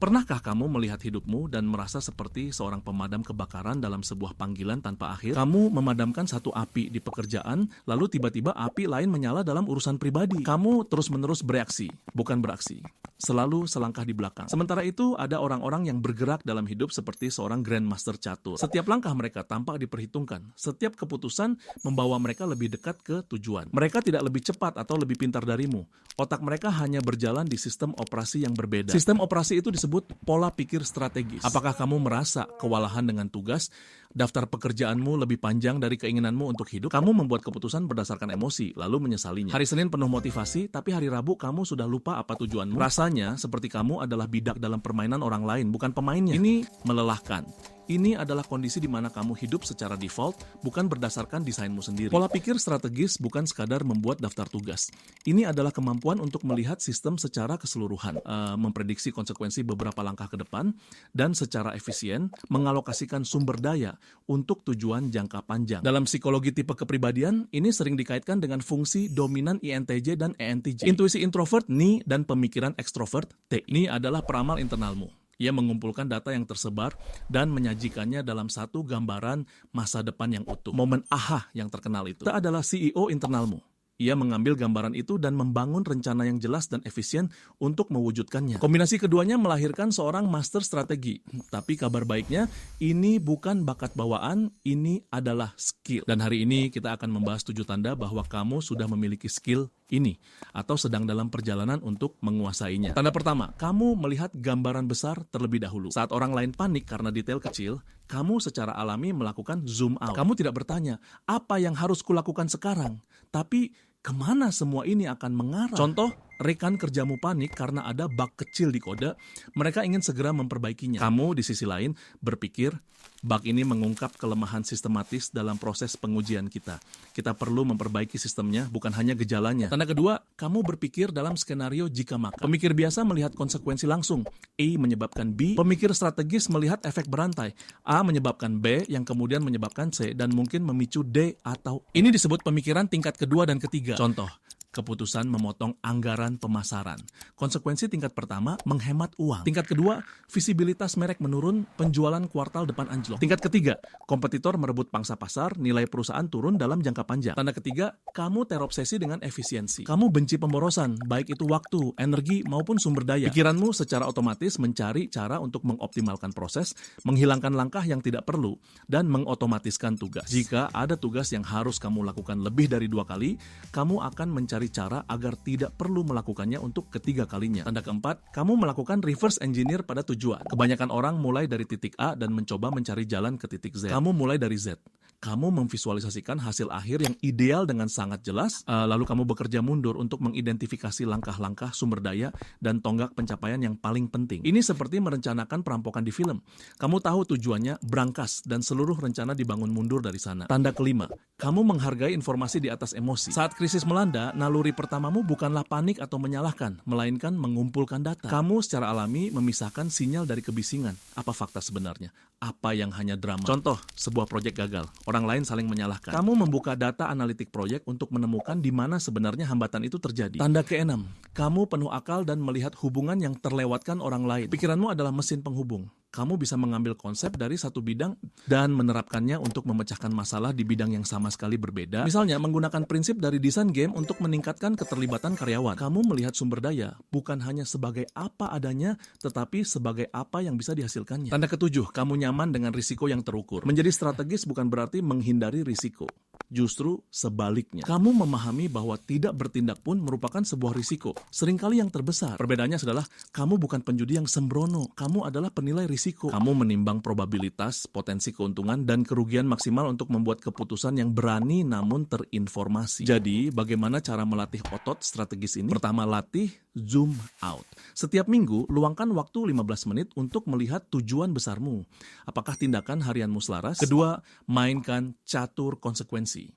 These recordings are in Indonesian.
Pernahkah kamu melihat hidupmu dan merasa seperti seorang pemadam kebakaran dalam sebuah panggilan tanpa akhir? Kamu memadamkan satu api di pekerjaan, lalu tiba-tiba api lain menyala dalam urusan pribadi. Kamu terus-menerus bereaksi, bukan beraksi. Selalu selangkah di belakang. Sementara itu, ada orang-orang yang bergerak dalam hidup seperti seorang grandmaster catur. Setiap langkah mereka tampak diperhitungkan. Setiap keputusan membawa mereka lebih dekat ke tujuan. Mereka tidak lebih cepat atau lebih pintar darimu. Otak mereka hanya berjalan di sistem operasi yang berbeda. Sistem operasi itu disebut pola pikir strategis. Apakah kamu merasa kewalahan dengan tugas? Daftar pekerjaanmu lebih panjang dari keinginanmu untuk hidup? Kamu membuat keputusan berdasarkan emosi, lalu menyesalinya. Hari Senin penuh motivasi, tapi hari Rabu kamu sudah lupa apa tujuanmu. Rasanya seperti kamu adalah bidak dalam permainan orang lain, bukan pemainnya. Ini melelahkan. Ini adalah kondisi di mana kamu hidup secara default, bukan berdasarkan desainmu sendiri. Pola pikir strategis bukan sekadar membuat daftar tugas. Ini adalah kemampuan untuk melihat sistem secara keseluruhan, memprediksi konsekuensi beberapa langkah ke depan, dan secara efisien mengalokasikan sumber daya untuk tujuan jangka panjang. Dalam psikologi tipe kepribadian, ini sering dikaitkan dengan fungsi dominan INTJ dan ENTJ. Intuisi introvert, NI, dan pemikiran ekstrovert, T. Ini adalah peramal internalmu. Ia mengumpulkan data yang tersebar dan menyajikannya dalam satu gambaran masa depan yang utuh. Momen aha yang terkenal itu adalah CEO internalmu. Ia mengambil gambaran itu dan membangun rencana yang jelas dan efisien untuk mewujudkannya. Kombinasi keduanya melahirkan seorang master strategi. Tapi kabar baiknya, ini bukan bakat bawaan, ini adalah skill. Dan hari ini kita akan membahas 7 tanda bahwa kamu sudah memiliki skill ini atau sedang dalam perjalanan untuk menguasainya. Tanda pertama, kamu melihat gambaran besar terlebih dahulu. Saat orang lain panik karena detail kecil, kamu secara alami melakukan zoom out. Kamu tidak bertanya, apa yang harus kulakukan sekarang? Tapi kemana semua ini akan mengarah? Contoh, rekan kerjamu panik karena ada bug kecil di kode, mereka ingin segera memperbaikinya. Kamu di sisi lain berpikir, bug ini mengungkap kelemahan sistematis dalam proses pengujian kita. Kita perlu memperbaiki sistemnya, bukan hanya gejalanya. Tanda kedua, kamu berpikir dalam skenario jika maka. Pemikir biasa melihat konsekuensi langsung. A menyebabkan B. Pemikir strategis melihat efek berantai. A menyebabkan B, yang kemudian menyebabkan C, dan mungkin memicu D atau E. Ini disebut pemikiran tingkat kedua dan ketiga. Contoh, keputusan memotong anggaran pemasaran. Konsekuensi tingkat pertama, menghemat uang. Tingkat kedua, visibilitas merek menurun, penjualan kuartal depan anjlok. Tingkat ketiga, kompetitor merebut pangsa pasar, nilai perusahaan turun dalam jangka panjang. Tanda ketiga, kamu terobsesi dengan efisiensi. Kamu benci pemborosan, baik itu waktu, energi, maupun sumber daya. Pikiranmu secara otomatis mencari cara untuk mengoptimalkan proses, menghilangkan langkah yang tidak perlu, dan mengotomatiskan tugas. Jika ada tugas yang harus kamu lakukan lebih dari 2 kali, kamu akan mencari cara agar tidak perlu melakukannya untuk ketiga kalinya. Tanda keempat, kamu melakukan reverse engineer pada tujuan. Kebanyakan orang mulai dari titik A dan mencoba mencari jalan ke titik Z. Kamu mulai dari Z. Kamu memvisualisasikan hasil akhir yang ideal dengan sangat jelas, lalu kamu bekerja mundur untuk mengidentifikasi langkah-langkah sumber daya dan tonggak pencapaian yang paling penting. Ini seperti merencanakan perampokan di film. Kamu tahu tujuannya, berangkas, dan seluruh rencana dibangun mundur dari sana. Tanda kelima, kamu menghargai informasi di atas emosi. Saat krisis melanda, naluri pertamamu bukanlah panik atau menyalahkan, melainkan mengumpulkan data. Kamu secara alami memisahkan sinyal dari kebisingan. Apa fakta sebenarnya? Apa yang hanya drama? Contoh, sebuah proyek gagal. Orang lain saling menyalahkan. Kamu membuka data analitik proyek untuk menemukan di mana sebenarnya hambatan itu terjadi. Tanda keenam, kamu penuh akal dan melihat hubungan yang terlewatkan orang lain. Pikiranmu adalah mesin penghubung. Kamu bisa mengambil konsep dari satu bidang dan menerapkannya untuk memecahkan masalah di bidang yang sama sekali berbeda. Misalnya, menggunakan prinsip dari desain game untuk meningkatkan keterlibatan karyawan. Kamu melihat sumber daya bukan hanya sebagai apa adanya, tetapi sebagai apa yang bisa dihasilkannya. Tanda ketujuh, kamu nyaman dengan risiko yang terukur. Menjadi strategis bukan berarti menghindari risiko. Justru sebaliknya. Kamu memahami bahwa tidak bertindak pun merupakan sebuah risiko. Seringkali yang terbesar. Perbedaannya adalah kamu bukan penjudi yang sembrono. Kamu adalah penilai risiko. Kamu menimbang probabilitas, potensi keuntungan, dan kerugian maksimal untuk membuat keputusan yang berani namun terinformasi. Jadi, bagaimana cara melatih otot strategis ini? Pertama, latih zoom out. Setiap minggu, luangkan waktu 15 menit untuk melihat tujuan besarmu. Apakah tindakan harianmu selaras? Kedua, mainkan catur konsekuensi.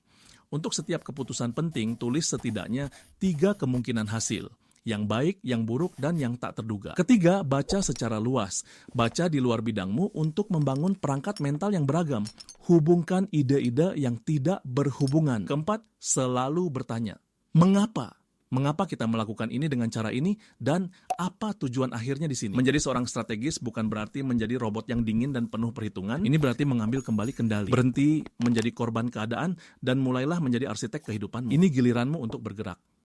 Untuk setiap keputusan penting, tulis setidaknya 3 kemungkinan hasil. Yang baik, yang buruk, dan yang tak terduga. Ketiga, baca secara luas. Baca di luar bidangmu untuk membangun perangkat mental yang beragam. Hubungkan ide-ide yang tidak berhubungan. Keempat, selalu bertanya, mengapa? Mengapa kita melakukan ini dengan cara ini, dan apa tujuan akhirnya di sini? Menjadi seorang strategis bukan berarti menjadi robot yang dingin dan penuh perhitungan. Ini berarti mengambil kembali kendali. Berhenti menjadi korban keadaan dan mulailah menjadi arsitek kehidupanmu. Ini giliranmu untuk bergerak.